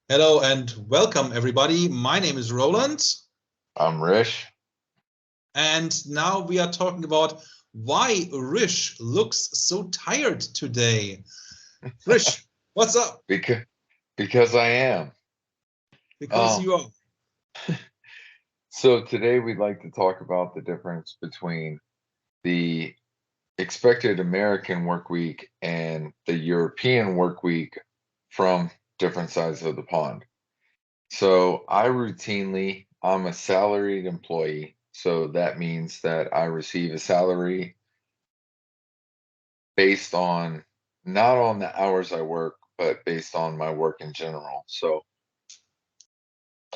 Hello and welcome, everybody. My name is Roland. I'm Rish. And now we are talking about why Rish looks so tired today. Rish, what's up? Because I am. Because Um, you are. so today we'd like to talk about the difference between the expected American work week and the European work week from different sides of the pond. So I'm a salaried employee. So that means that I receive a salary based on not on the hours I work, but based on my work in general. So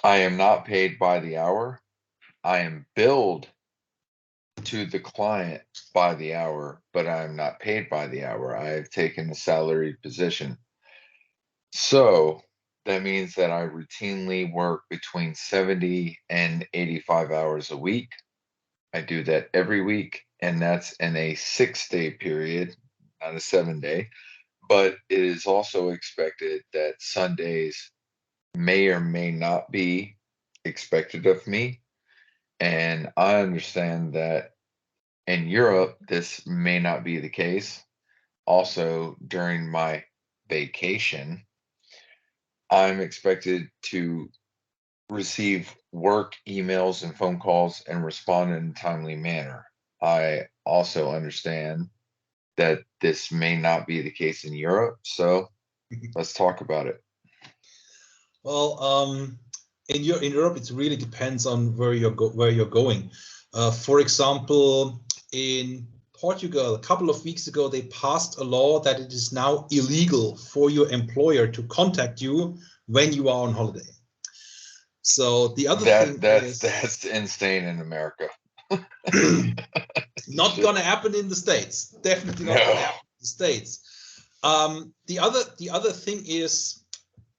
I am not paid by the hour. I am billed to the client by the hour, but I'm not paid by the hour. I have taken a salaried position. So that means that I routinely work between 70 and 85 hours a week. I do that every week, and that's in a 6 day period, not a 7 day. But it is also expected that Sundays may or may not be expected of me. And I understand that in Europe, this may not be the case. Also, during my vacation, I'm expected to receive work emails and phone calls and respond in a timely manner. I also understand that this may not be the case in Europe. So let's talk about it. Well, in Europe, it really depends on where you're going. For example, in Portugal, a couple of weeks ago, they passed a law that it is now illegal for your employer to contact you when you are on holiday. So the other thing That's insane in America. not gonna happen in the States. Definitely not gonna No. happen in the States. The other thing is,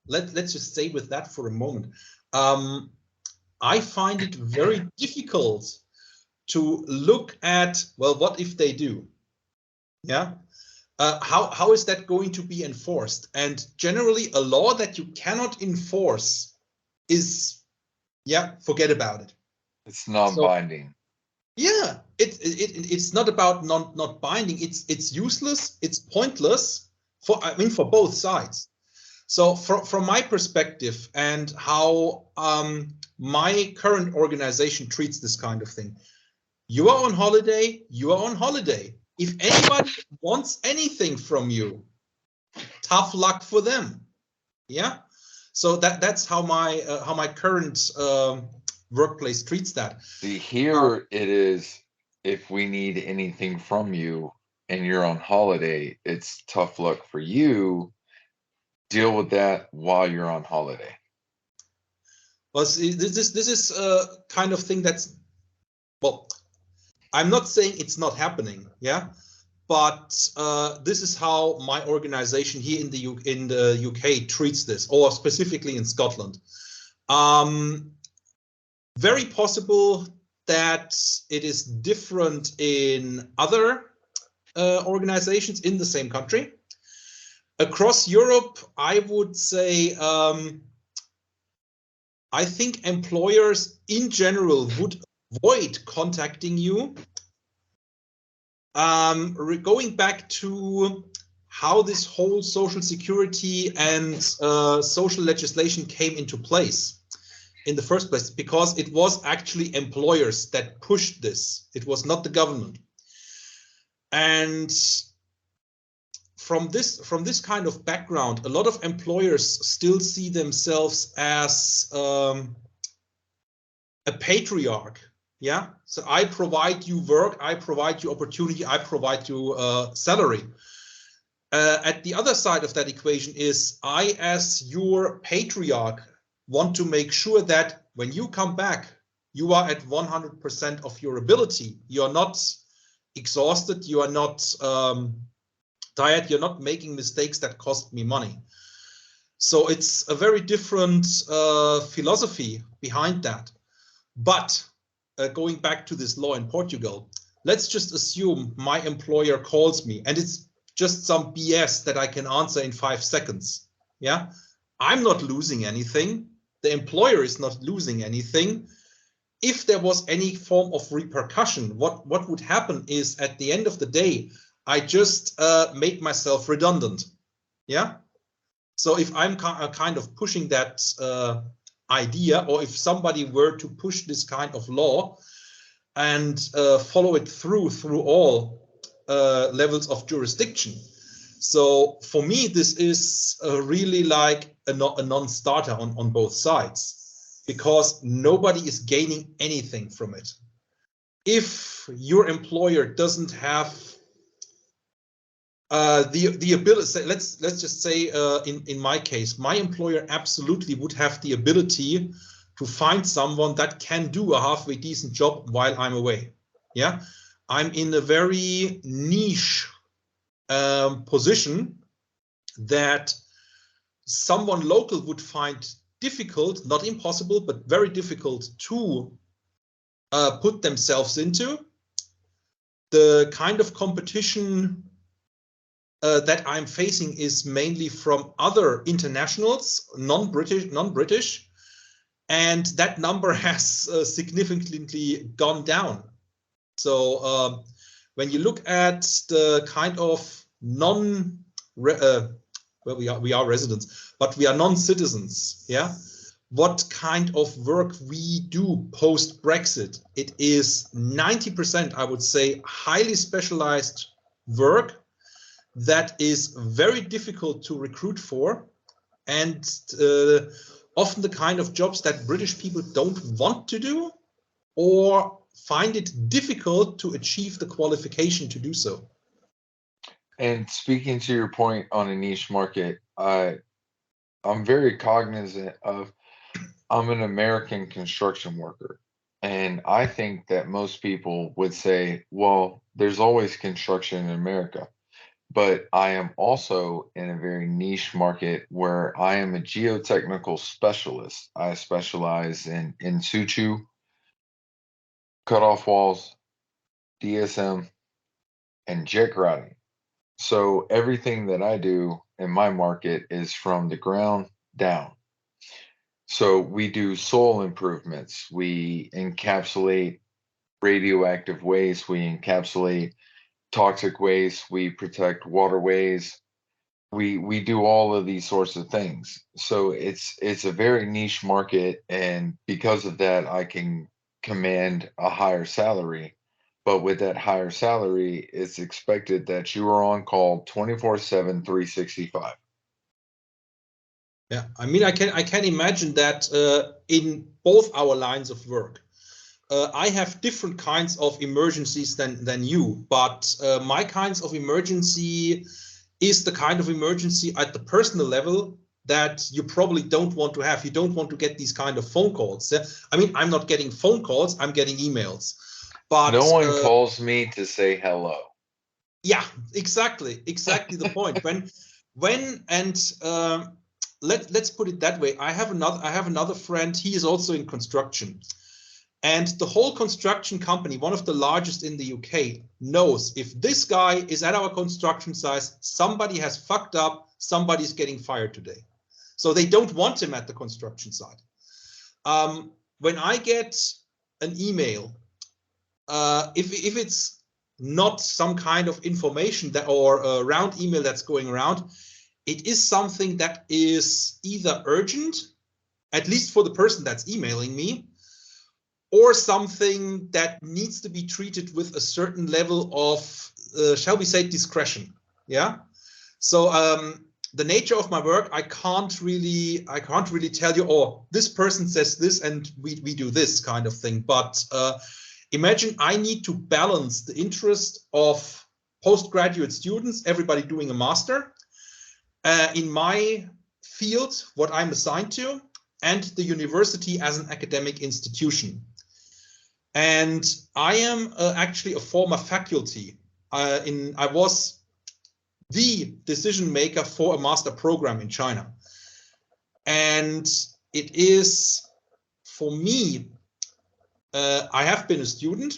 let's just stay with that for a moment. I find it very difficult to look at, well, what if they do? Yeah. How is that going to be enforced? And generally, a law that you cannot enforce is, yeah, forget about it. It's not So binding. yeah, it's not about not binding. It's useless. It's pointless for both sides. So from my perspective and how my current organization treats this kind of thing, you are on holiday. You are on holiday. If anybody wants anything from you, tough luck for them. Yeah. So that's how my current workplace treats that. See, Uh, here it is, if we need anything from you and you're on holiday, it's tough luck for you. Deal with that while you're on holiday. well, see, this is a kind of thing that's, well, I'm not saying it's not happening, yeah, but this is how my organization here in the UK treats this, or specifically in Scotland. Very possible that it is different in other organizations in the same country. Across Europe, I would say I think employers in general would avoid contacting you. Going back to how this whole social security and social legislation came into place in the first place, because it was actually employers that pushed this. It was not the government. And from this kind of background, a lot of employers still see themselves as a patriarch. Yeah. So I provide you work, I provide you opportunity, I provide you salary. At the other side of that equation is, I, as your patriarch, want to make sure that when you come back, you are at 100% of your ability. You're not exhausted. You are not tired. You're not making mistakes that cost me money. So it's a very different philosophy behind that. But going back to this law in Portugal, let's just assume my employer calls me and it's just some BS that I can answer in 5 seconds. Yeah. I'm not losing anything. The employer is not losing anything. If there was any form of repercussion, what would happen is at the end of the day, I just make myself redundant. Yeah. So if I'm kind of pushing that idea, or if somebody were to push this kind of law and follow it through all levels of jurisdiction. So for me, this is really like a non-starter on both sides, because nobody is gaining anything from it. If your employer doesn't have the ability, let's just say in my case, my employer absolutely would have the ability to find someone that can do a halfway decent job while I'm away. Yeah, I'm in a very niche position that someone local would find difficult, not impossible, but very difficult to put themselves into. The kind of competition that I'm facing is mainly from other internationals, non-British, and that number has significantly gone down. So when you look at the kind of well, we are residents, but we are non-citizens, yeah? What kind of work we do post-Brexit? It is 90%, I would say, highly specialized work that is very difficult to recruit for, and often the kind of jobs that British people don't want to do or find it difficult to achieve the qualification to do so. And speaking to your point on a niche market, I'm very cognizant of, I'm an American construction worker. And I think that most people would say, well, there's always construction in America. But I am also in a very niche market where I am a geotechnical specialist. I specialize in situ, cutoff walls, DSM, and jet grouting. So everything that I do in my market is from the ground down. So we do soil improvements. We encapsulate radioactive waste. We encapsulate toxic waste. We protect waterways. We do all of these sorts of things. So it's a very niche market, and because of that, I can command a higher salary. But with that higher salary, it's expected that you are on call 24/7, 365. Yeah, I mean, I can imagine that in both our lines of work. I have different kinds of emergencies than you, but my kinds of emergency is the kind of emergency at the personal level that you probably don't want to have. You don't want to get these kind of phone calls. I mean, I'm not getting phone calls, I'm getting emails. But no one calls me to say hello. Yeah, exactly the point. When and let's put it that way. I have another friend. He is also in construction. And the whole construction company, one of the largest in the UK, knows if this guy is at our construction site, somebody has fucked up, somebody's getting fired today. So they don't want him at the construction site. When I get an email, if it's not some kind of information that or a round email that's going around, it is something that is either urgent, at least for the person that's emailing me, or something that needs to be treated with a certain level of, shall we say, discretion. Yeah. So the nature of my work, I can't really tell you, oh, this person says this and we do this kind of thing. But imagine I need to balance the interest of postgraduate students, everybody doing a master, in my field, what I'm assigned to, and the university as an academic institution. And I am actually a former faculty. I was the decision maker for a master program in China. And it is, for me, I have been a student.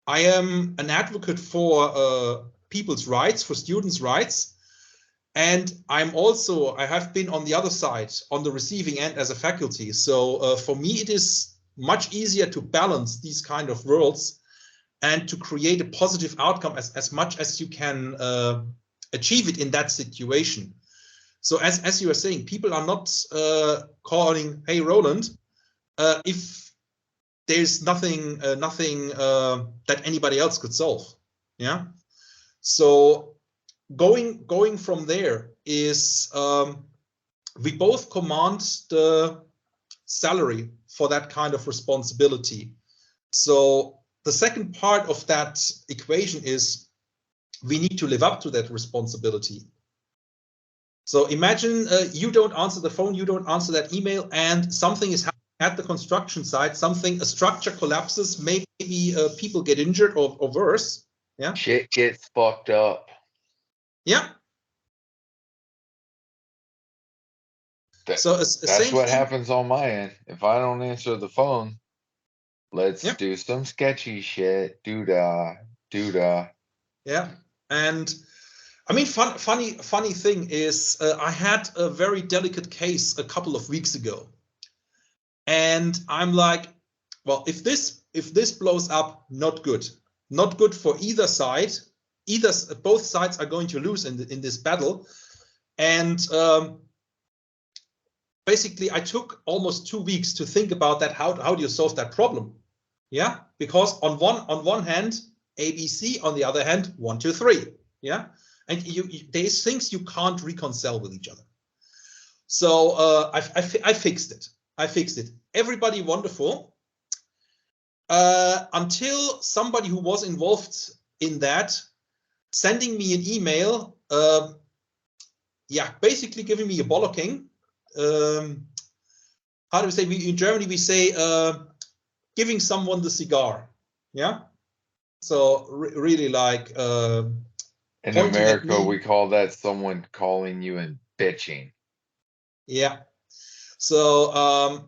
I am an advocate for people's rights, for students' rights. And I have been on the other side, on the receiving end as a faculty. So for me, it is much easier to balance these kind of worlds and to create a positive outcome as much as you can achieve it in that situation. So as you were saying, people are not calling, hey, Roland, if there's nothing that anybody else could solve. Yeah. So going from there is we both command the salary for that kind of responsibility. So the second part of that equation is we need to live up to that responsibility. So imagine you don't answer the phone, you don't answer that email, and something is happening at the construction site, a structure collapses, maybe people get injured or worse. Yeah. Shit gets fucked up. Yeah. So that's what happens on my end. If I don't answer the phone, let's do some sketchy shit. Doo-dah, doo-dah. Yeah. And I mean, funny thing is, I had a very delicate case a couple of weeks ago, and I'm like, well, if this blows up, not good for either side. Both sides are going to lose in this battle, and basically, I took almost 2 weeks to think about that. How do you solve that problem? Yeah, because on one hand, ABC, on the other hand, 1, 2, 3. Yeah. And there's things you can't reconcile with each other. So I fixed it. Everybody wonderful. Until somebody who was involved in that sending me an email, basically giving me a bollocking. How do we say? In Germany we say giving someone the cigar. Yeah. So really like. In America, we call that someone calling you and bitching. Yeah. So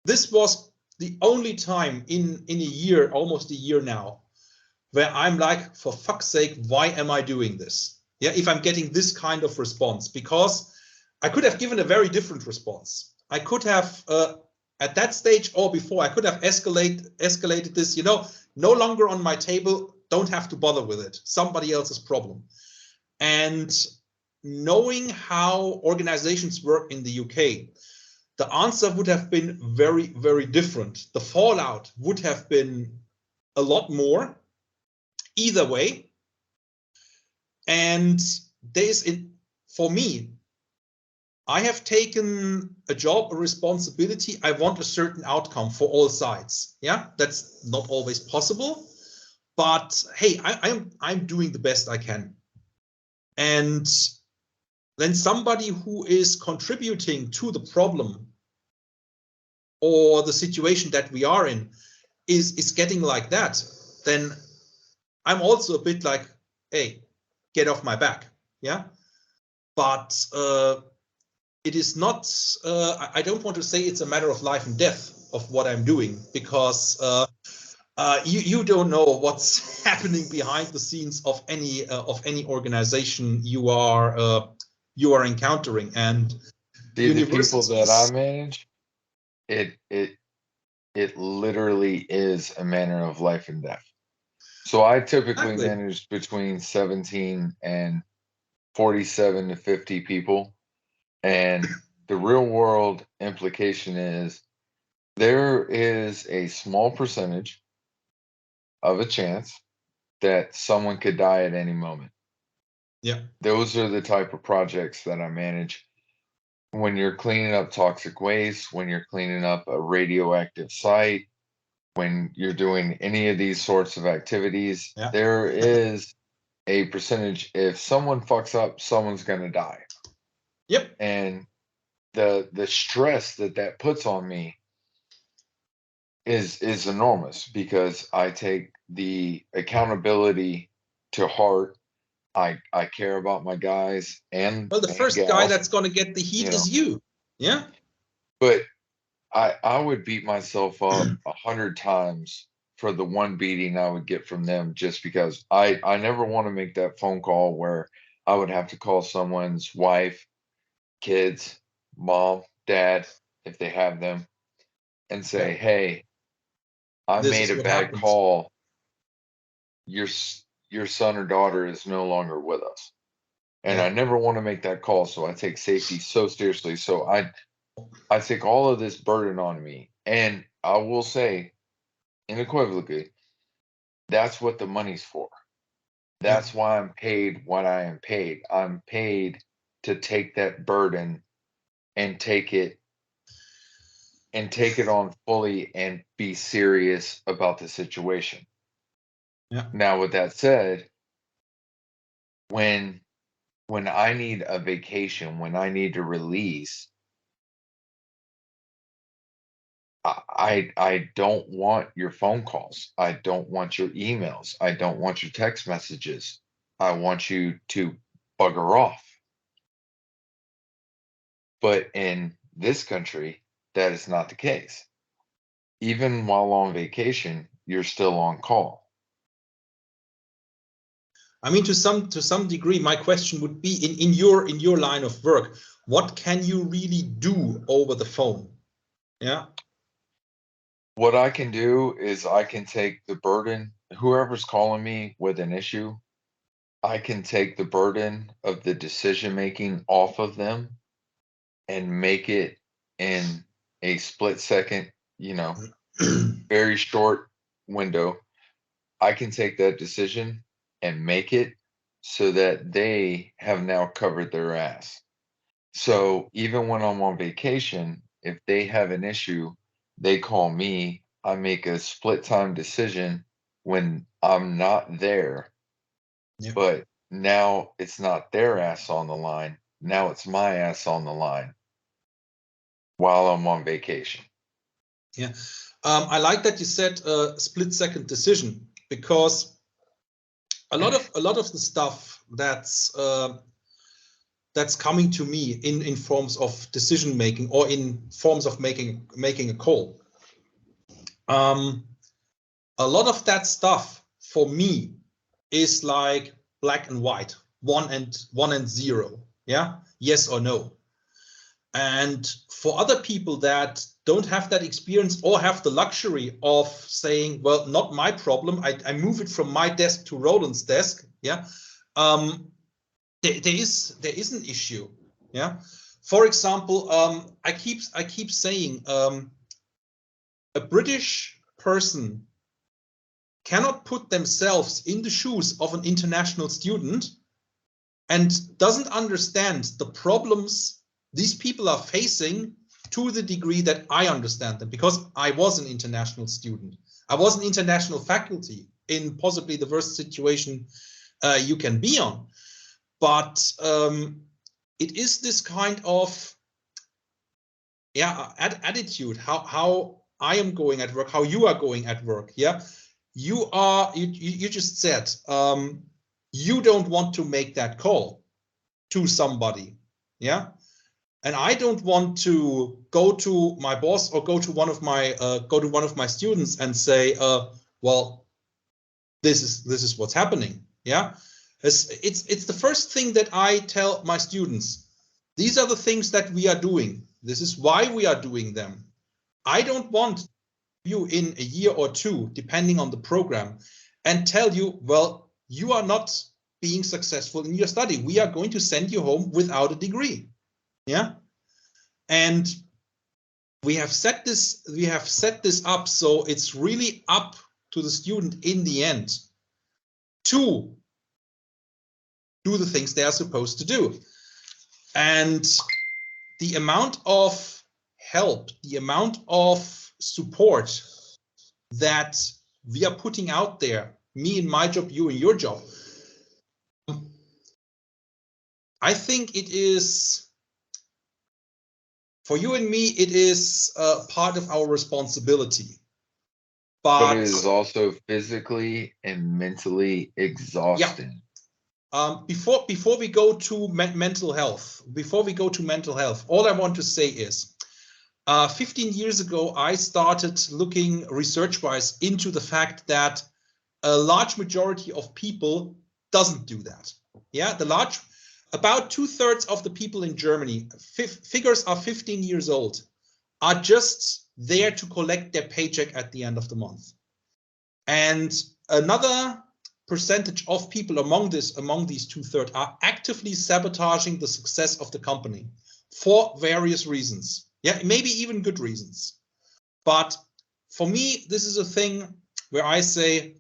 this was the only time in a year, almost a year now, where I'm like, for fuck's sake, why am I doing this? Yeah, if I'm getting this kind of response, because I could have given a very different response. I could have, at that stage or before, I could have escalated this, no longer on my table, don't have to bother with it. Somebody else's problem. And knowing how organizations work in the UK, the answer would have been very, very different. The fallout would have been a lot more either way. And for me, I have taken a job, a responsibility. I want a certain outcome for all sides. Yeah, that's not always possible, but hey, I'm doing the best I can. And then somebody who is contributing to the problem or the situation that we are in is getting like that, then I'm also a bit like, hey, get off my back. Yeah. But it is not, I don't want to say it's a matter of life and death of what I'm doing, because you don't know what's happening behind the scenes of any organization you are encountering. And the people that I manage, it literally is a matter of life and death. So I typically manage between 17 and 47 to 50 people. And the real world implication is there is a small percentage of a chance that someone could die at any moment. Yeah. Those are the type of projects that I manage. When you're cleaning up toxic waste, when you're cleaning up a radioactive site, when you're doing any of these sorts of activities, there is a percentage. If someone fucks up, someone's going to die. Yep. And the stress that puts on me is enormous, because I take the accountability to heart. I care about my guys, and well, the first guy that's going to get the heat is you. Yeah. But I would beat myself up 100 times for the one beating I would get from them, just because I never want to make that phone call where I would have to call someone's wife, kids, mom, dad, if they have them, and say, Yeah. hey, I This made is a what bad happens. call. Your son or daughter is no longer with us. And I Yeah. never want to make that call. So I take safety so seriously. So I take all of this burden on me. And I will say unequivocally, that's what the money's for. Yeah. That's why I'm paid what I am paid. I'm paid to take that burden and take it on fully and be serious about the situation. Yeah. Now, with that said, when I need a vacation, when I need to release, I don't want your phone calls. I don't want your emails. I don't want your text messages. I want you to bugger off. But in this country, that is not the case. Even while on vacation, you're still on call. I mean, to some degree, my question would be in your line of work, what can you really do over the phone? Yeah. What I can do is I can take the burden, whoever's calling me with an issue, I can take the burden of the decision making off of them and make it in a split second, very short window. I can take that decision and make it so that they have now covered their ass. So even when I'm on vacation, if they have an issue, they call me. I make a split time decision when I'm not there, Yeah. but now it's not their ass on the line. Now it's my ass on the line while I'm on vacation. Yeah. I like that you said split second decision, because a lot of the stuff that's coming to me in forms of decision making or in forms of making a call. A lot of that stuff for me is like black and white, one and zero. Yeah, yes or no. And for other people that don't have that experience or have the luxury of saying, well, not my problem, I move it from my desk to Roland's desk. Yeah, there is an issue. Yeah, for example, I keep saying a British person cannot put themselves in the shoes of an international student and doesn't understand the problems these people are facing to the degree that I understand them, because I was an international student. I was an international faculty in possibly the worst situation you can be on. But it is this kind of attitude, how I am going at work, how you are going at work. Yeah, you just said you don't want to make that call to somebody. Yeah, and I don't want to go to my boss or go to one of my students and say, well, this is what's happening. Yeah, it's the first thing that I tell my students. These are the things that we are doing. This is why we are doing them. I don't want you in a year or two, depending on the program, and tell you, well, you are not being successful in your study. We are going to send you home without a degree. Yeah. And we have set this up so it's really up to the student in the end to do the things they are supposed to do. And the amount of help, the amount of support that we are putting out there, me in my job, you in your job, I think it is, for you and me, it is part of our responsibility. But it But is also physically and mentally exhausting. before we go to mental health, all I want to say is 15 years ago, I started looking research-wise into the fact that a large majority of people doesn't do that. Yeah, about 2/3 of the people in Germany, figures are 15 years old, are just there to collect their paycheck at the end of the month. And another percentage of people among these 2/3 are actively sabotaging the success of the company for various reasons. Yeah, maybe even good reasons. But for me, this is a thing where I say,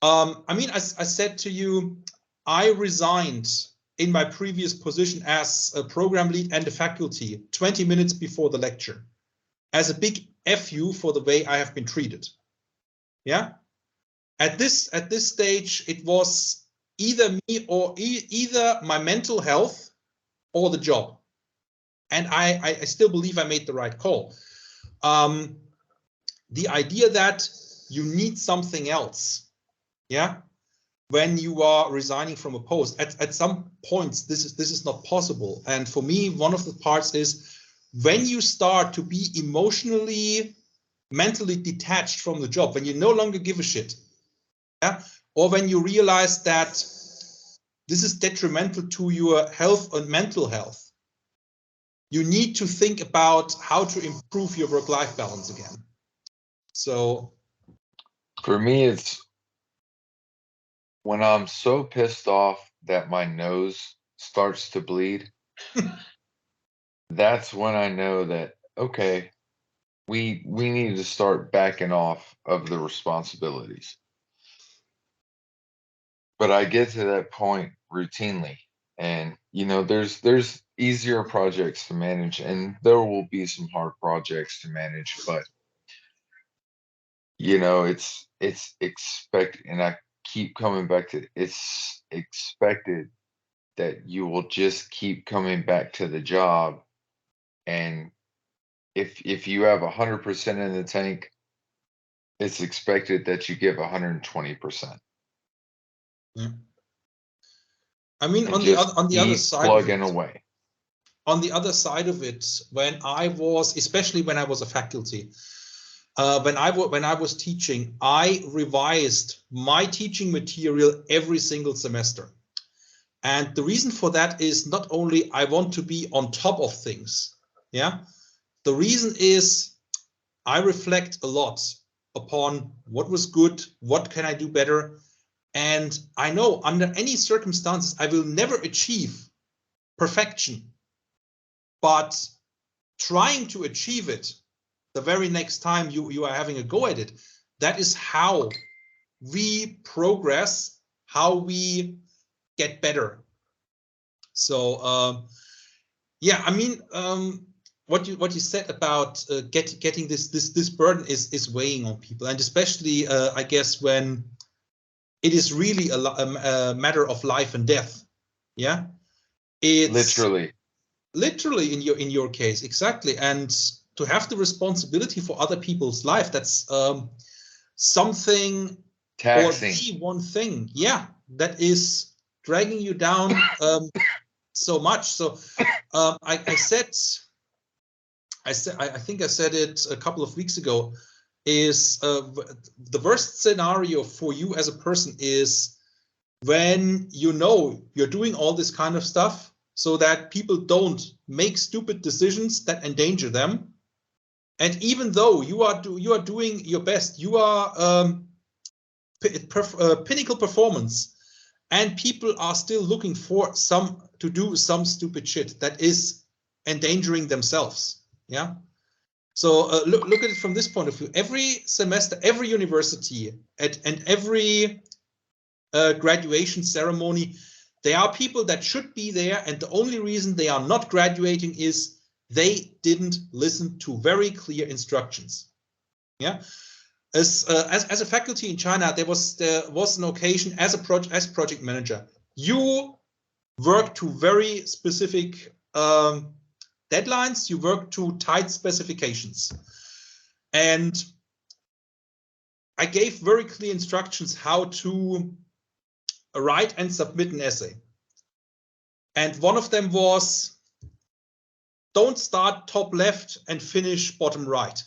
I mean, I said to you, I resigned in my previous position as a program lead and a faculty 20 minutes before the lecture as a big FU for the way I have been treated. Yeah. At this stage, it was either me or either my mental health or the job. And I still believe I made the right call. The idea that you need something else, yeah, when you are resigning from a post, at some points this is not possible. And for me, one of the parts is when you start to be emotionally, mentally detached from the job, when you no longer give a shit, yeah, or when you realize that this is detrimental to your health and mental health, you need to think about how to improve your work-life balance again. So for me, it's when I'm so pissed off that my nose starts to bleed. That's when I know that, okay, we need to start backing off of the responsibilities. But I get to that point routinely, and there's easier projects to manage, and there will be some hard projects to manage, but it's expected, and I keep coming back to it's expected that you will just keep coming back to the job, and if you have 100% in the tank, it's expected that you give 120%. yeah. I mean, And on the other side plugging away. On the other side of it, when I was, especially when I was a faculty, when I was teaching, I revised my teaching material every single semester. And the reason for that is not only I want to be on top of things. Yeah. The reason is I reflect a lot upon what was good, what can I do better. And I know under any circumstances, I will never achieve perfection. But trying to achieve it the very next time you are having a go at it, that is how we progress, how we get better. So yeah, I mean, what you said about getting this burden is weighing on people, and especially I guess when it is really a matter of life and death. Yeah, it's literally in your case, exactly. And to have the responsibility for other people's life, that's something taxing. Or the one thing, yeah, that is dragging you down so much. So I think I said it a couple of weeks ago, is the worst scenario for you as a person is when you're doing all this kind of stuff so that people don't make stupid decisions that endanger them. And even though you are doing your best, you are pinnacle performance, and people are still looking for to do some stupid shit that is endangering themselves. Yeah. So look at it from this point of view. Every semester, every university, and every graduation ceremony, there are people that should be there, and the only reason they are not graduating is they didn't listen to very clear instructions. Yeah. As a faculty in China, there was an occasion as project manager, you work to very specific deadlines, you work to tight specifications, and I gave very clear instructions how to write and submit an essay. And one of them was, don't start top left and finish bottom right.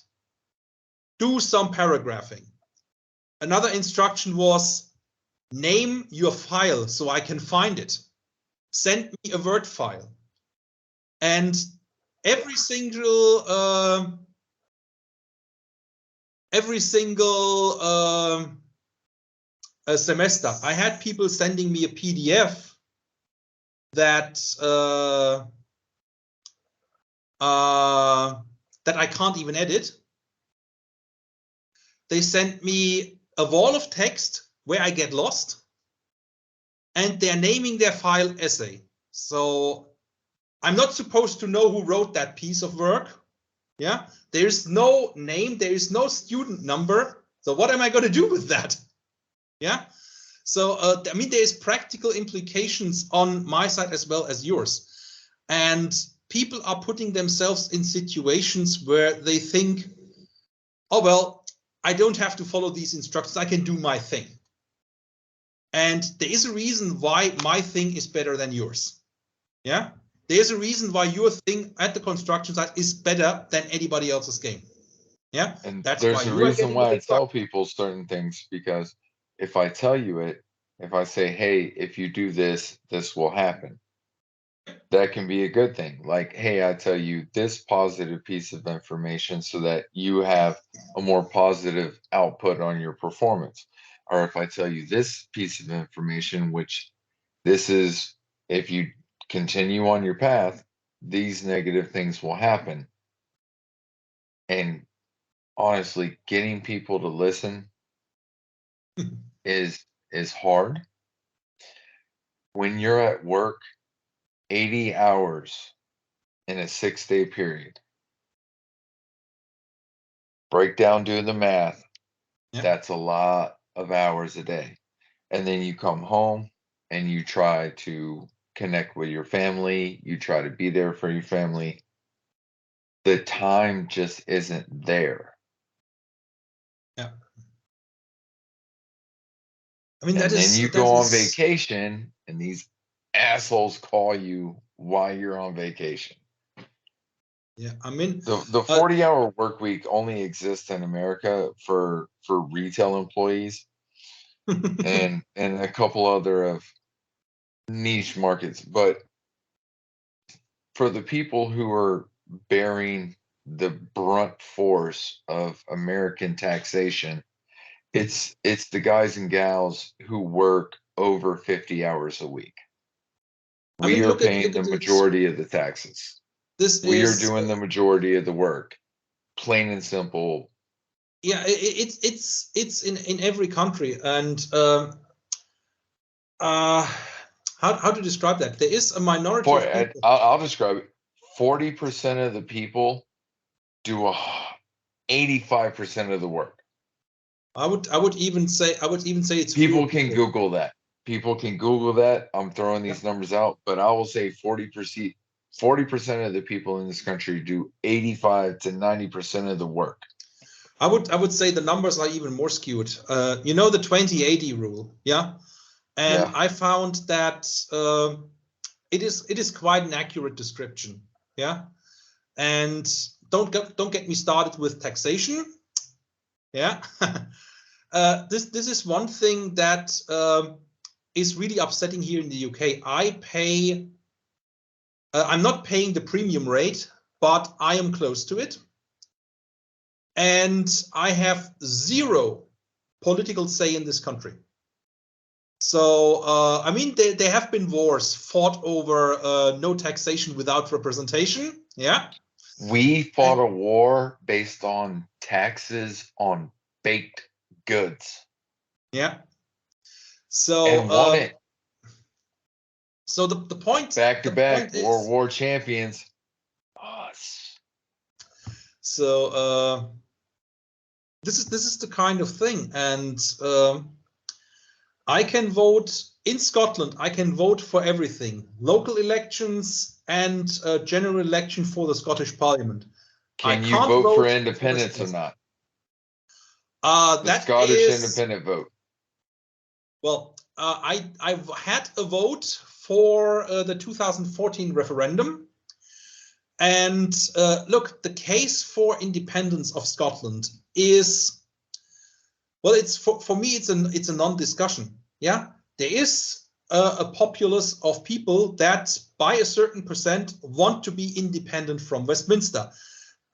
Do some paragraphing. Another instruction was, name your file so I can find it. send me a Word file, and every single semester, I had people sending me a PDF that that I can't even edit. They sent me a wall of text where I get lost, and they're naming their file essay. So I'm not supposed to know who wrote that piece of work. Yeah, there's no name, there is no student number. So what am I going to do with that? Yeah. So I mean, there's practical implications on my side as well as yours. And people are putting themselves in situations where they think, oh, well, I don't have to follow these instructions. I can do my thing. And there is a reason why my thing is better than yours. Yeah. There's a reason why your thing at the construction site is better than anybody else's game. Yeah. And that's there's why a you are reason getting why the I tell people certain things, because if I tell you it, if I say, hey, if you do this, this will happen. That can be a good thing. Like, hey, I tell you this positive piece of information so that you have a more positive output on your performance. Or if I tell you this piece of information, which this is, if you continue on your path, these negative things will happen. And honestly, getting people to listen is hard. When you're at work 80 hours in a 6-day period, break down, do the math. Yeah. That's a lot of hours a day. And then you come home and you try to connect with your family, you try to be there for your family. The time just isn't there. Yeah. I mean, And then you go on vacation and these assholes call you while you're on vacation. Yeah, I mean, the 40-hour work week only exists in America for retail employees and a couple other of niche markets. But for the people who are bearing the brunt force of American taxation, it's the guys and gals who work over 50 hours a week. We are paying the majority of the taxes. We are doing the majority of the work. Plain and simple. Yeah, it's in every country, and how to describe that? There is a minority of people. I'll describe it. 40% of the people do 85% of the work. I would even say it's people can Google that. People can Google that. I'm throwing these numbers out, but I will say 40% of the people in this country do 85 to 90% of the work. I would say the numbers are even more skewed. You know, the 20/80 rule, yeah? And yeah. I found that it is quite an accurate description, yeah? And don't get me started with taxation, yeah? This is one thing that is really upsetting here in the UK. I'm not paying the premium rate, but I am close to it. And I have zero political say in this country. So, I mean, there have been wars fought over no taxation without representation. Yeah. We fought a war based on taxes on baked goods. Yeah. So, and won it. So the point. Back to back World War champions. Us. So this is the kind of thing, and I can vote in Scotland. I can vote for everything: local elections and general election for the Scottish Parliament. Can you vote for independence or not? The Scottish independent vote. Well, I've had a vote for the 2014 referendum. And look, the case for independence of Scotland is, well, it's for me, it's a non-discussion. Yeah, there is a populace of people that by a certain percent want to be independent from Westminster.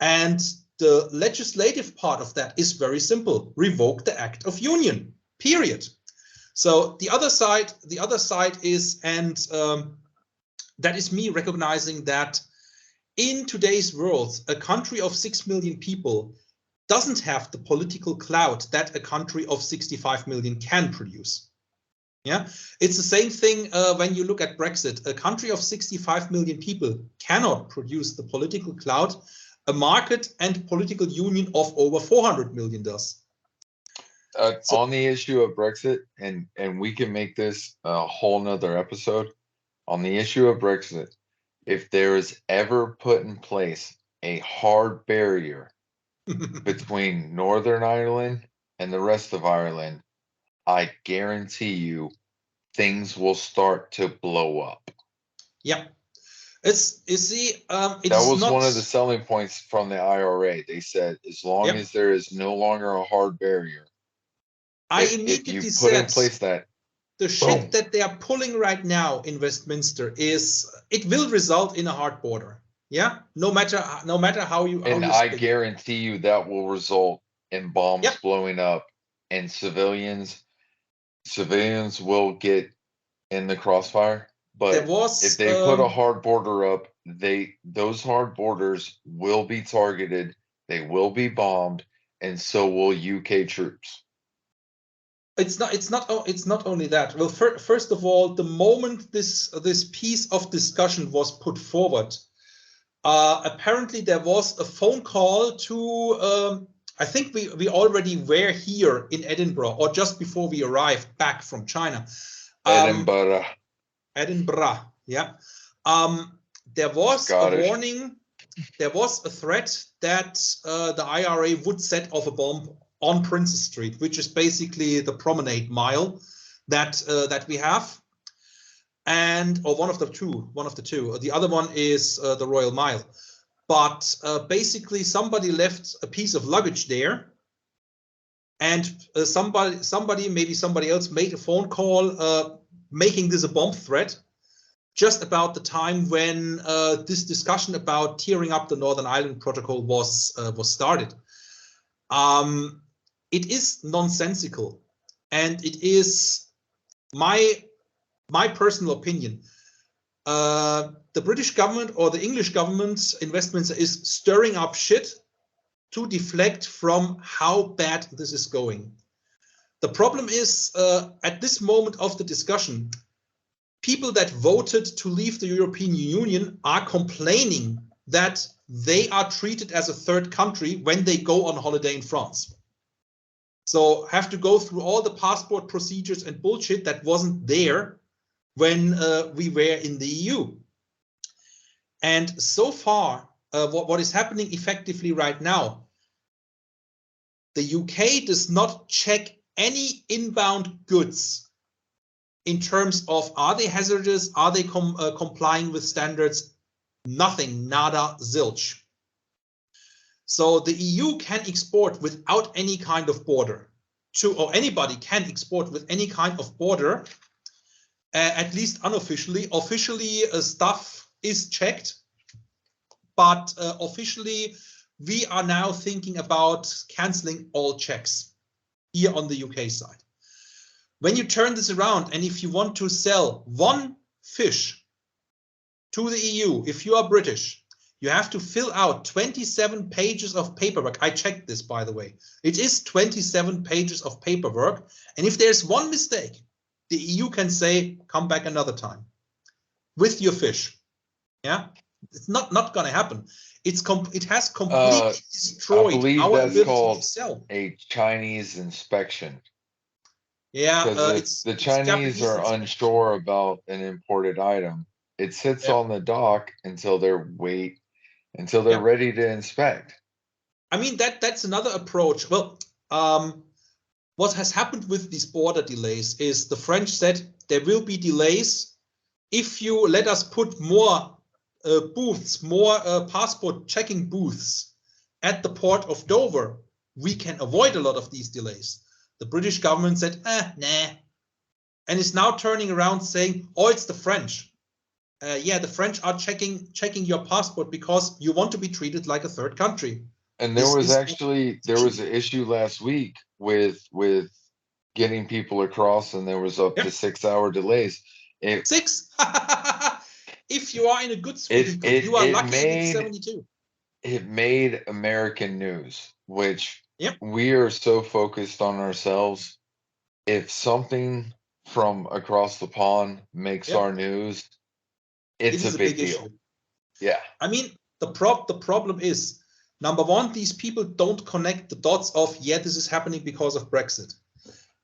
And the legislative part of that is very simple: revoke the Act of Union, period. So the other side is, and that is me recognizing that in today's world, a country of 6 million people doesn't have the political clout that a country of 65 million can produce. Yeah, it's the same thing when you look at Brexit. A country of 65 million people cannot produce the political clout a market and political union of over 400 million does. So, on the issue of Brexit, and we can make this a whole nother episode, on the issue of Brexit, if there is ever put in place a hard barrier between Northern Ireland and the rest of Ireland, I guarantee you things will start to blow up. Yeah. It's, you see, that was not one of the selling points from the IRA. They said as long as there is no longer a hard barrier, if you put in place that the shit that they are pulling right now in Westminster is, it will result in a hard border. Yeah, no matter how you. And I guarantee you that will result in bombs blowing up, and civilians will get in the crossfire. But if they put a hard border up, those hard borders will be targeted, they will be bombed, and so will UK troops. It's not only that. Well, first of all, the moment this piece of discussion was put forward, apparently there was a phone call to I think we already were here in Edinburgh, or just before we arrived back from China. Edinburgh, yeah. There was a warning, there was a threat that the IRA would set off a bomb on Princess Street, which is basically the promenade mile that we have, or one of the two. The other one is the Royal Mile. But basically, somebody left a piece of luggage there, and maybe somebody else made a phone call making this a bomb threat, just about the time when this discussion about tearing up the Northern Ireland Protocol was started. It is nonsensical, and it is my personal opinion. The British government or the English government in Westminster is stirring up shit to deflect from how bad this is going. The problem is, at this moment of the discussion, people that voted to leave the European Union are complaining that they are treated as a third country when they go on holiday in France. So have to go through all the passport procedures and bullshit that wasn't there when we were in the EU. And so far, what is happening effectively right now, the UK does not check any inbound goods in terms of, are they hazardous, are they complying with standards? Nothing, nada, zilch. So the EU can export without any kind of border or anybody can export with any kind of border, at least unofficially. Officially, stuff is checked, but officially, we are now thinking about canceling all checks here on the UK side. When you turn this around, and if you want to sell one fish to the EU, if you are British, you have to fill out 27 pages of paperwork. I checked this, by the way. It is 27 pages of paperwork. And if there's one mistake, the EU can say, come back another time with your fish. Yeah, it's not going to happen. It has completely destroyed our ability to sell. A Chinese inspection. Yeah, the Chinese are unsure about an imported item. It sits on the dock until they're ready to inspect. I mean, that's another approach. Well, what has happened with these border delays is the French said there will be delays if you let us put more booths, more passport checking booths at the port of Dover. We can avoid a lot of these delays. The British government said, nah, and is now turning around saying, "Oh, it's the French." Yeah, the French are checking your passport because you want to be treated like a third country. And there was an issue last week with getting people across, and there was up to 6-hour delays. 6. If you are in a good Sweden, you are lucky if it's 72. It made American news, which Yep. we are so focused on ourselves. If something from across the pond makes our news, it's a big deal. Issue. Yeah. I mean, the problem is, number one, these people don't connect the dots of, yeah, this is happening because of Brexit.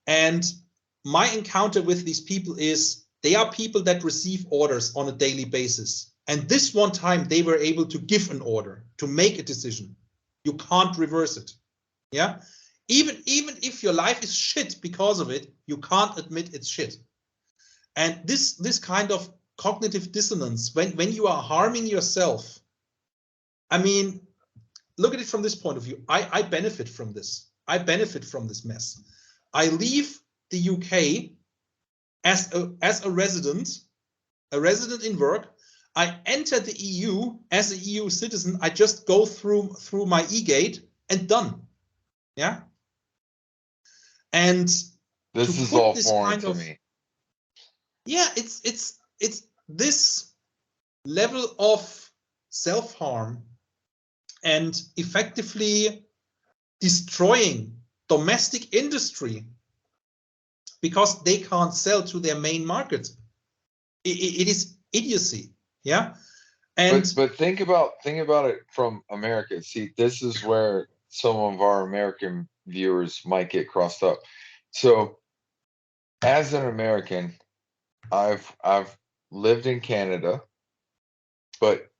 And my encounter with these people is they are people that receive orders on a daily basis. And this one time they were able to give an order, to make a decision. You can't reverse it. Yeah. Even if your life is shit because of it, you can't admit it's shit. And this kind of cognitive dissonance, when you are harming yourself, I mean, look at it from this point of view. I benefit from this. I benefit from this mess. I leave the UK as a resident in work. I enter the EU as an EU citizen. I just go through my e-gate and done. Yeah. And this is all foreign to me. Yeah, it's this level of self-harm and effectively destroying domestic industry because they can't sell to their main market. It is idiocy. Yeah. And but think about it from America. See, this is where some of our American viewers might get crossed up. So as an American, I've lived in Canada, but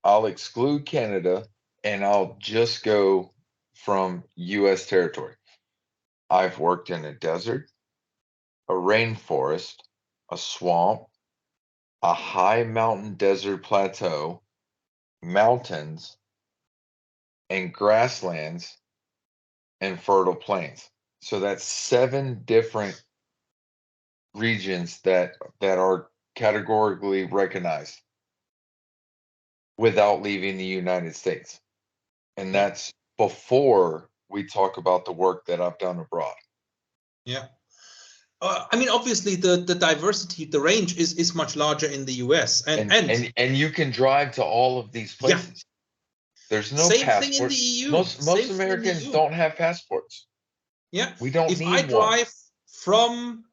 I'll exclude Canada and I'll just go from US territory. I've worked in a desert, a rainforest, a swamp, a high mountain desert plateau, mountains, and grasslands and fertile plains. So that's 7 different regions that are categorically recognized without leaving the United States. And that's before we talk about the work that I've done abroad. Yeah. I mean, obviously, the diversity, the range is much larger in the US, and you can drive to all of these places. Yeah. There's no same passport. thing in the EU. Most Americans don't have passports. Yeah, we don't if need I drive from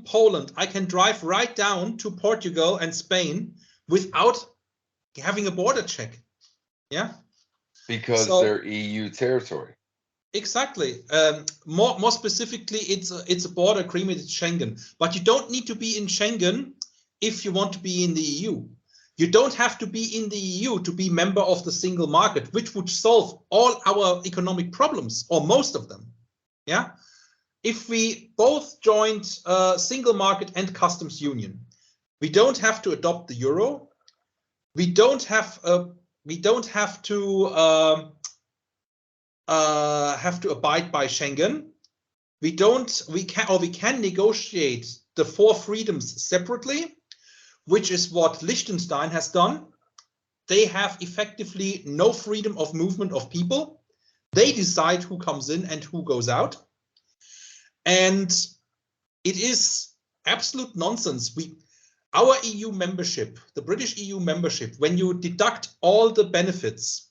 Poland, I can drive right down to Portugal and Spain without having a border check. Yeah, because they're EU territory. Exactly. More specifically, it's a border agreement. It's Schengen, but you don't need to be in Schengen if you want to be in the EU. You don't have to be in the EU to be member of the single market, which would solve all our economic problems, or most of them. Yeah. If we both joined single market and customs union, we don't have to adopt the euro. We don't have to abide by Schengen. We can negotiate the 4 freedoms separately, which is what Liechtenstein has done. They have effectively no freedom of movement of people. They decide who comes in and who goes out. And it is absolute nonsense. Our EU membership, the British EU membership, when you deduct all the benefits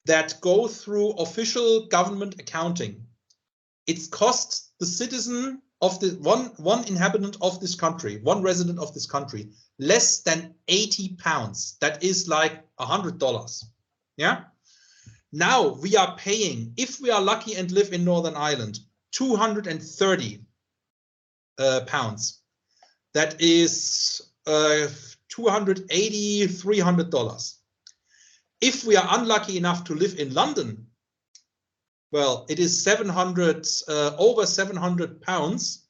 that go through official government accounting, it costs the citizen of the one inhabitant of this country, one resident of this country, less than £80. That is like $100. Yeah. Now we are paying, if we are lucky and live in Northern Ireland, 230 pounds. That is $280, $300. If we are unlucky enough to live in London, well, it is over 700 pounds,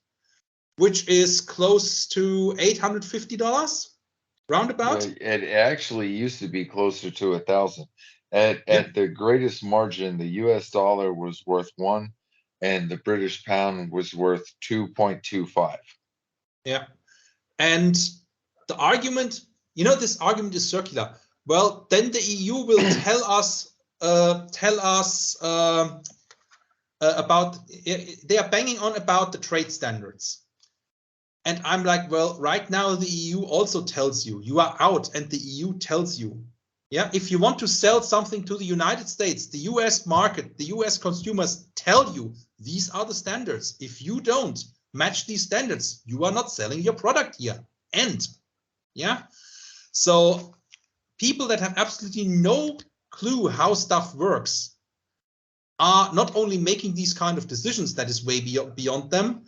which is close to $850, roundabout. Yeah, it actually used to be closer to 1,000. At the greatest margin, the US dollar was worth 1, and the British pound was worth 2.25. Yeah. And the argument, this argument is circular. Well, then the EU will tell us about, they are banging on about the trade standards. And I'm like, well, right now the EU also tells you, you are out, and the EU tells you, yeah, if you want to sell something to the United States, the US market, the US consumers tell you, these are the standards. If you don't match these standards, you are not selling your product here. End. Yeah. So people that have absolutely no clue how stuff works are not only making these kind of decisions that is way beyond them,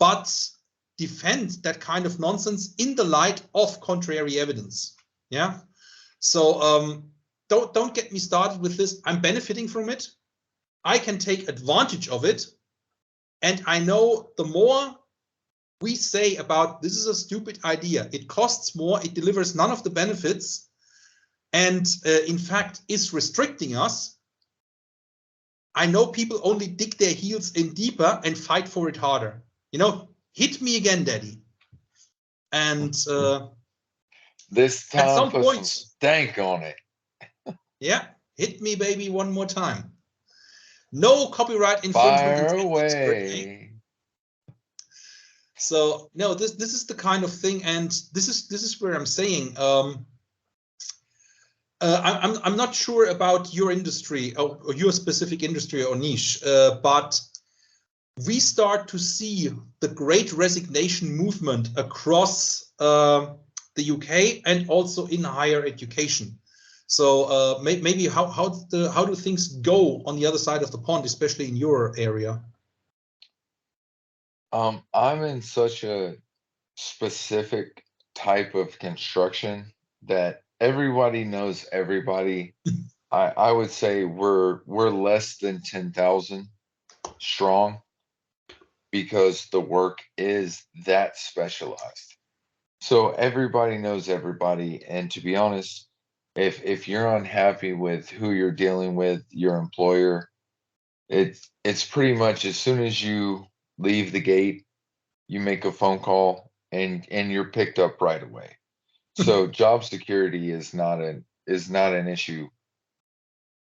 but defend that kind of nonsense in the light of contrary evidence. Yeah. So don't get me started with this. I'm benefiting from it. I can take advantage of it. And I know the more we say about this is a stupid idea, it costs more, it delivers none of the benefits, and in fact is restricting us. I know people only dig their heels in deeper and fight for it harder. Hit me again, daddy. And this time at some put point, some stank on it. Yeah, hit me, baby, one more time. No copyright infringement Fire intended, away. So no, this is the kind of thing, and this is where I'm saying I'm not sure about your industry or your specific industry or niche, but we start to see the Great Resignation movement across the UK and also in higher education. So maybe how do things go on the other side of the pond, especially in your area? I'm in such a specific type of construction that everybody knows everybody. I would say we're less than 10,000 strong because the work is that specialized. So everybody knows everybody, and to be honest, if you're unhappy with who you're dealing with, your employer, it's pretty much as soon as you leave the gate, you make a phone call and you're picked up right away. So job security is not an issue.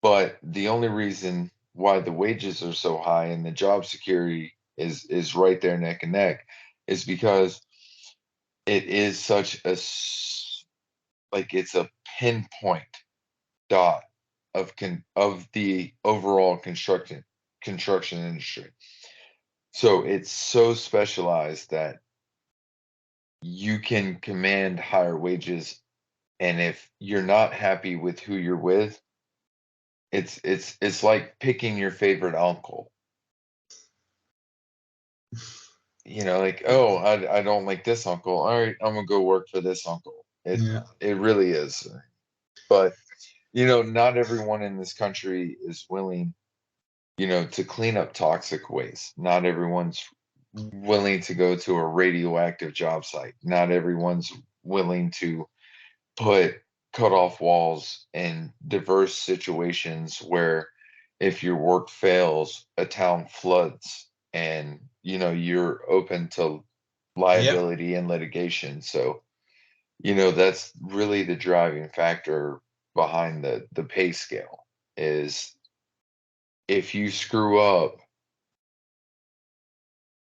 But the only reason why the wages are so high and the job security is right there neck and neck is because it is such a it's a pinpoint dot of the overall construction industry. So it's so specialized that you can command higher wages, and if you're not happy with who you're with, it's like picking your favorite uncle. Like, oh, I don't like this uncle. All right, I'm gonna go work for this uncle. It really is. But not everyone in this country is willing, to clean up toxic waste. Not everyone's willing to go to a radioactive job site. Not everyone's willing to cut off walls in diverse situations where if your work fails, a town floods and you're open to liability and litigation. So that's really the driving factor behind the pay scale is if you screw up.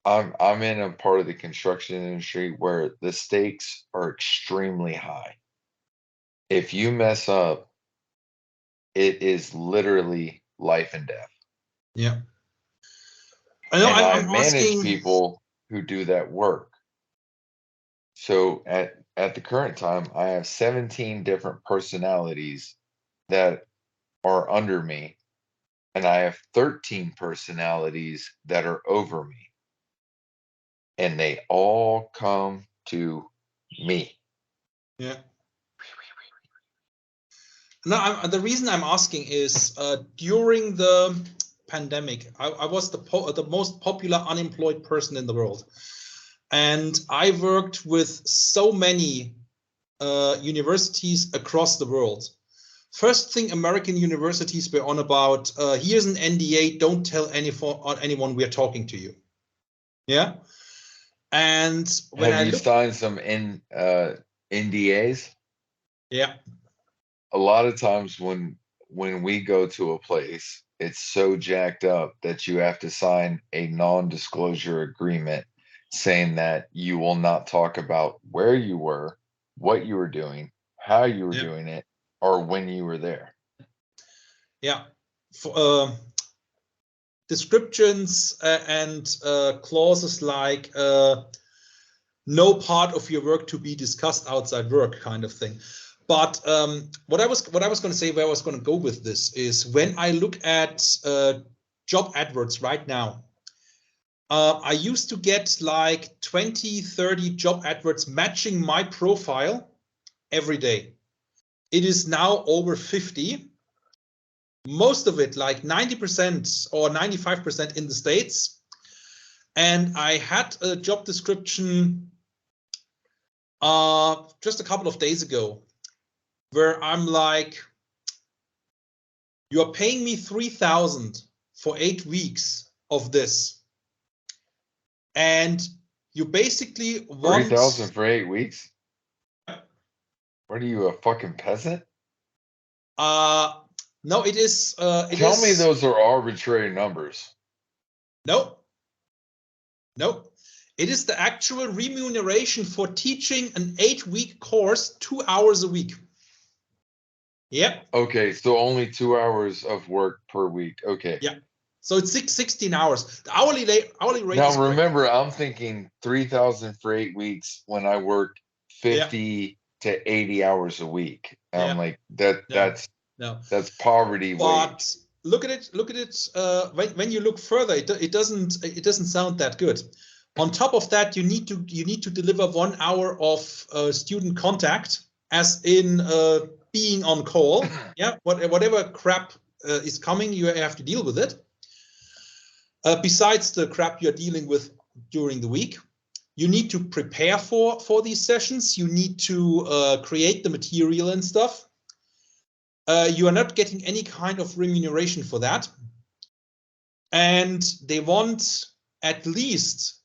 I'm in a part of the construction industry where the stakes are extremely high. If you mess up, it is literally life and death. Yeah. And I manage people who do that work. So at the current time, I have 17 different personalities that are under me, and I have 13 personalities that are over me. And they all come to me. Yeah. No, the reason I'm asking is during the pandemic, I was the most popular unemployed person in the world. And I worked with so many universities across the world. first thing American universities were on about, here's an NDA, don't tell anyone we're talking to you. Yeah. And when have you signed some NDAs? Yeah. A lot of times when we go to a place, it's so jacked up that you have to sign a non-disclosure agreement saying that you will not talk about where you were, what you were doing, how you were doing it, or when you were there. Yeah. Descriptions and clauses like no part of your work to be discussed outside work, kind of thing. But what I was going to say, where I was going to go with this is, when I look at job adverts right now, I used to get like 20, 30 job adverts matching my profile every day. It is now over 50. Most of it, like 90% or 95% in the States. And I had a job description just a couple of days ago where I'm like, you're paying me 3,000 for 8 weeks of this. And you basically want 3,000 for 8 weeks? What are you, a fucking peasant? No, it is. Tell me those are arbitrary numbers. No. No. It is the actual remuneration for teaching an 8-week course, 2 hours a week. Yep. Okay, so only 2 hours of work per week. Okay. Yeah. So it's 16 hours. The hourly rate. Now remember, I'm thinking 3,000 for 8 weeks when I work 50 to 80 hours a week. I'm like, that's poverty wage. Look at it. When you look further, it doesn't sound that good. On top of that, you need to deliver 1 hour of student contact, as in being on call. Yeah, whatever crap is coming, you have to deal with it. Besides the crap you're dealing with during the week, you need to prepare for these sessions. You need to create the material and stuff. You are not getting any kind of remuneration for that. And they want at least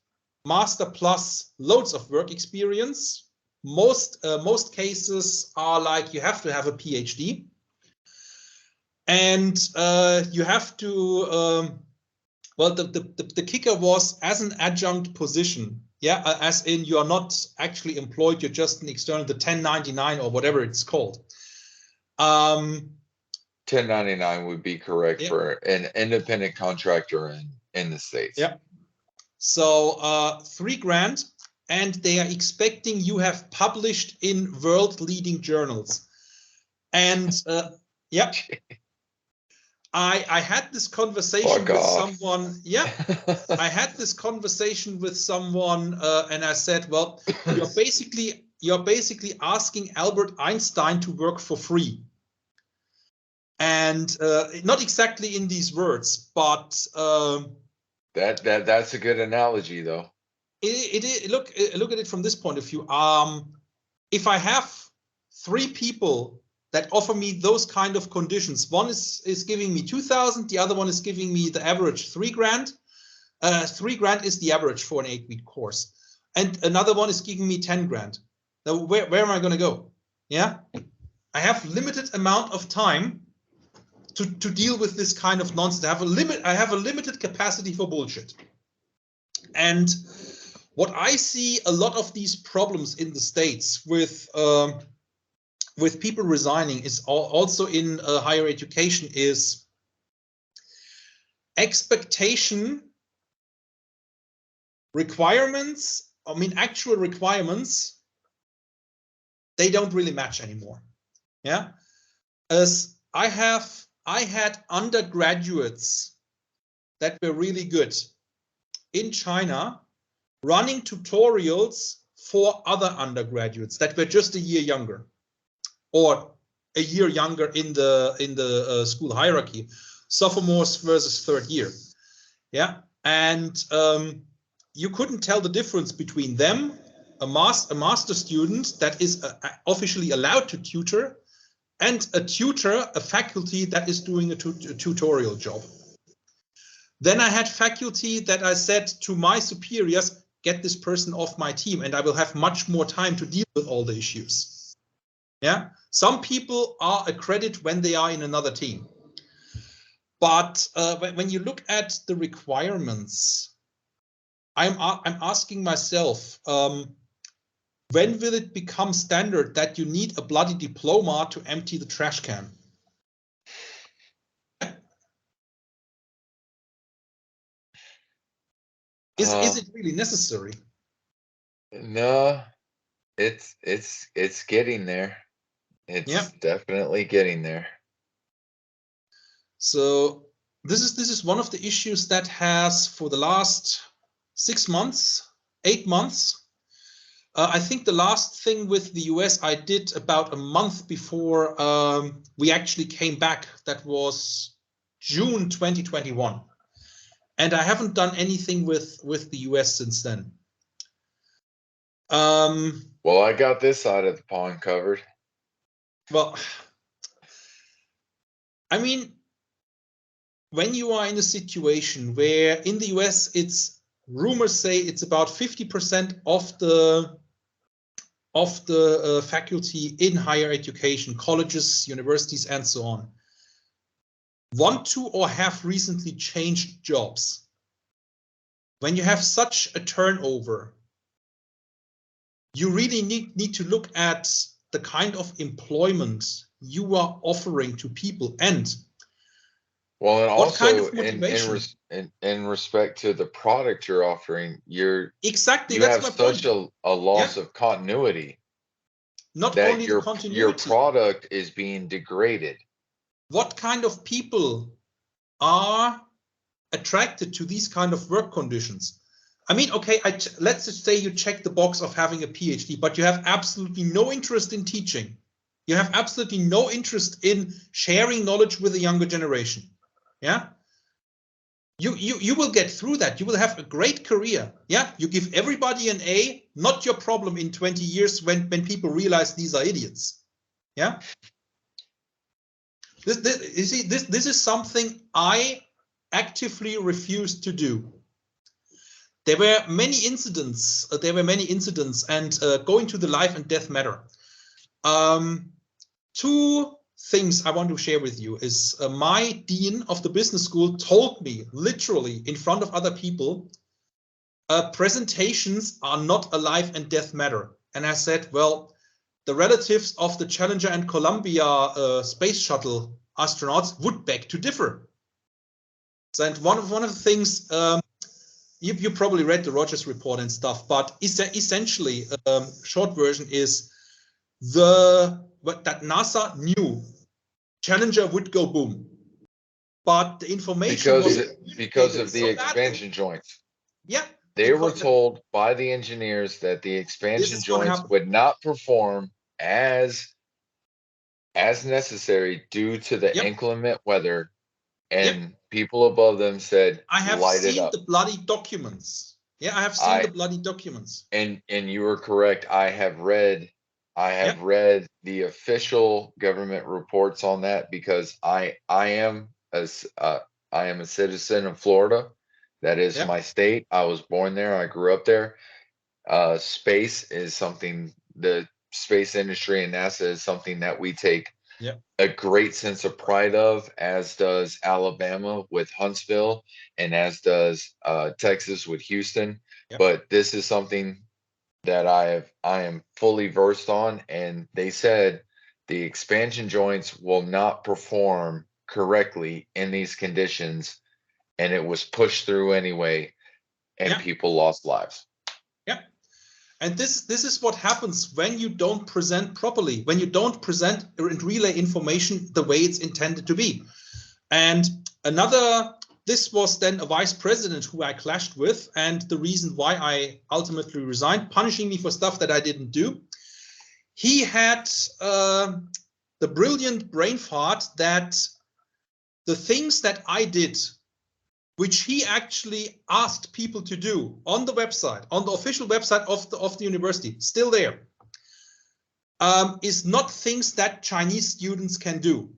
master plus loads of work experience. Most cases are like, you have to have a PhD. And you have to, well, the kicker was as an adjunct position. Yeah, as in you are not actually employed, you're just an external, the 1099 or whatever it's called. 1099 would be correct for an independent contractor in the States. Yeah. So $3,000, and they are expecting you have published in world leading journals. And yeah, I had this conversation with someone. Yeah, I had this conversation with someone, and I said, well, you're basically asking Albert Einstein to work for free. And not exactly in these words, but that's a good analogy, though. Look at it from this point of view. If I have 3 people that offer me those kind of conditions, one is giving me 2,000, the other one is giving me the average $3,000. $3,000 is the average for an 8-week course, and another one is giving me $10,000. Now, where am I going to go? Yeah, I have limited amount of time to deal with this kind of nonsense. I have a limited capacity for bullshit. And what I see a lot of these problems in the States with people resigning is also in higher education is expectation, requirements. I mean, actual requirements, they don't really match anymore. Yeah, as I had undergraduates that were really good in China running tutorials for other undergraduates that were just a year younger, or a year younger in the school hierarchy, sophomores versus 3rd year. Yeah, and you couldn't tell the difference between them, a master student that is officially allowed to tutor, and a tutor, a faculty that is doing a tutorial job. Then I had faculty that I said to my superiors, get this person off my team and I will have much more time to deal with all the issues. Yeah, some people are a credit when they are in another team. But when you look at the requirements, I'm asking myself, when will it become standard that you need a bloody diploma to empty the trash can? Is it really necessary? No, it's getting there. It's definitely getting there. So this is one of the issues that has, for the last 6 months, 8 months. I think the last thing with the US I did about a month before we actually came back. That was June 2021. And I haven't done anything with the US since then. Well, I got this side of the pond covered. Well, I mean, when you are in a situation where in the US, it's rumors say it's about 50% of the faculty in higher education, colleges, universities, and so on, want to or have recently changed jobs. When you have such a turnover, you really need to look at the kind of employment you are offering to people, and well, and what also kind of motivation? in respect to the product you're offering, Exactly, you that's have my such point. a loss of continuity. Not That only the continuity, your product is being degraded. what kind of people are attracted to these kind of work conditions? I mean, okay, let's just say you check the box of having a PhD, but you have absolutely no interest in teaching. You have absolutely no interest in sharing knowledge with the younger generation. Yeah. You will get through that. You will have a great career. Yeah. You give everybody an A, not your problem in 20 years when people realize these are idiots. Yeah. You see, this is something I actively refuse to do. There were many incidents. And going to the life and death matter. Two things I want to share with you is my dean of the business school told me literally in front of other people, presentations are not a life and death matter. And I said, well, the relatives of the Challenger and Columbia space shuttle astronauts would beg to differ. So, and one of the things, you probably read the Rogers report and stuff, but essentially, short version is that NASA knew Challenger would go boom, but the information because of the expansion joints. Yeah, they were told by the engineers that the expansion joints would not perform as necessary due to the inclement weather, and people above them said, I have seen the bloody documents. Yeah, I have seen the bloody documents. And you were correct. I have read the official government reports on that, because I am a citizen of Florida. That is my state. I was born there. I grew up there. Space is something, the space industry and NASA is something that we take a great sense of pride of, as does Alabama with Huntsville, and as does Texas with Houston. But this is something that I am fully versed on, and they said the expansion joints will not perform correctly in these conditions, and it was pushed through anyway, and people lost lives. Yeah. And this is what happens when you don't present properly, when you don't present and relay information the way it's intended to be. And this was then a vice president who I clashed with, and the reason why I ultimately resigned, punishing me for stuff that I didn't do. He had the brilliant brain fart that the things that I did, which he actually asked people to do on the website, on the official website of the university, still there. is not things that Chinese students can do.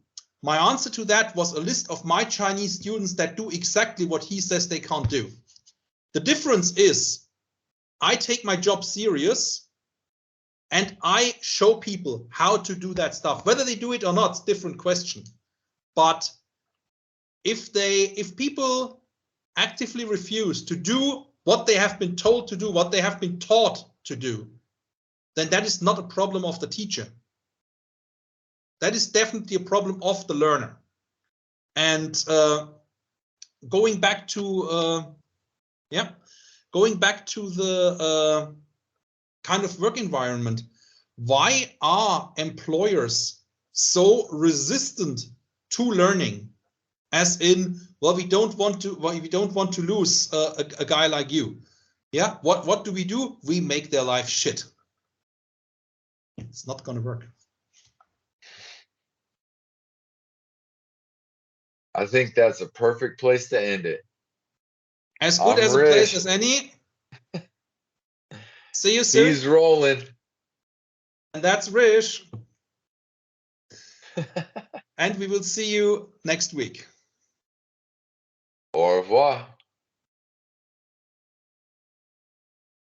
My answer to that was a list of my Chinese students that do exactly what he says they can't do. The difference is I take my job serious and I show people how to do that stuff. Whether they do it or not, it's a different question. But if people actively refuse to do what they have been told to do, what they have been taught to do, then that is not a problem of the teacher. That is definitely a problem of the learner. And going back to the kind of work environment, why are employers so resistant to learning? As in, well, we don't want to lose a guy like you. Yeah, what do? We make their life shit. It's not going to work. I think that's a perfect place to end it. As good as a place as any. See you soon. He's Roland. And that's Rish. And we will see you next week. Au revoir.